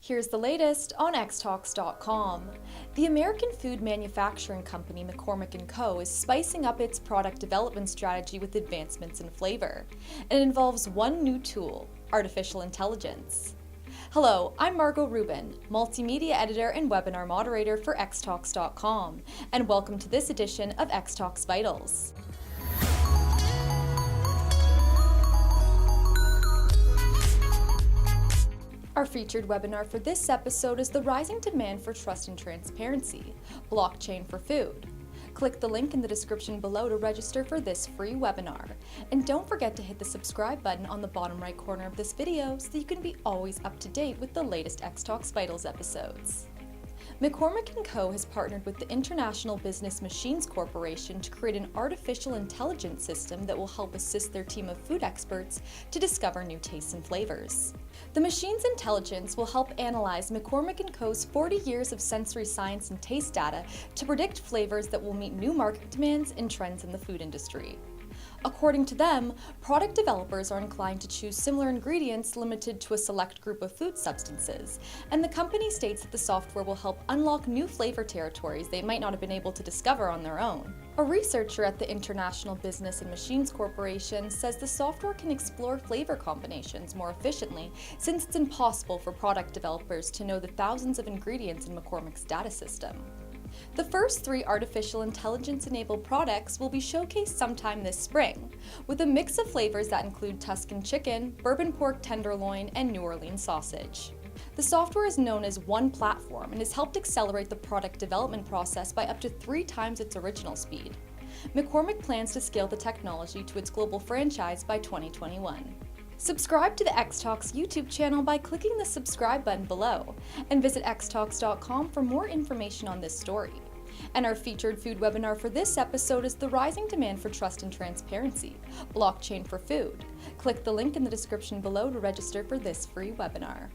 Here's the latest on xtalks.com. The American food manufacturing company McCormick Co is spicing up its product development strategy with advancements in flavor. It involves one new tool, artificial intelligence. Hello, I'm Margot Rubin, multimedia editor and webinar moderator for xtalks.com, and welcome to this edition of Xtalks Vitals. Our featured webinar for this episode is the rising demand for trust and transparency, blockchain for food. Click the link in the description below to register for this free webinar. And don't forget to hit the subscribe button on the bottom right corner of this video so that you can be always up to date with the latest Xtalks Vitals episodes. McCormick Co has partnered with the International Business Machines Corporation to create an artificial intelligence system that will help assist their team of food experts to discover new tastes and flavors. The machine's intelligence will help analyze McCormick Co's 40 years of sensory science and taste data to predict flavors that will meet new market demands and trends in the food industry. According to them, product developers are inclined to choose similar ingredients limited to a select group of food substances, and the company states that the software will help unlock new flavor territories they might not have been able to discover on their own. A researcher at the International Business and Machines Corporation says the software can explore flavor combinations more efficiently since it's impossible for product developers to know the thousands of ingredients in McCormick's data system. The first 3 artificial intelligence-enabled products will be showcased sometime this spring, with a mix of flavors that include Tuscan chicken, bourbon pork tenderloin, and New Orleans sausage. The software is known as One Platform and has helped accelerate the product development process by up to 3 times its original speed. McCormick plans to scale the technology to its global franchise by 2021. Subscribe to the Xtalks YouTube channel by clicking the subscribe button below, and visit xtalks.com for more information on this story. And our featured food webinar for this episode is the rising demand for trust and transparency, blockchain for food. Click the link in the description below to register for this free webinar.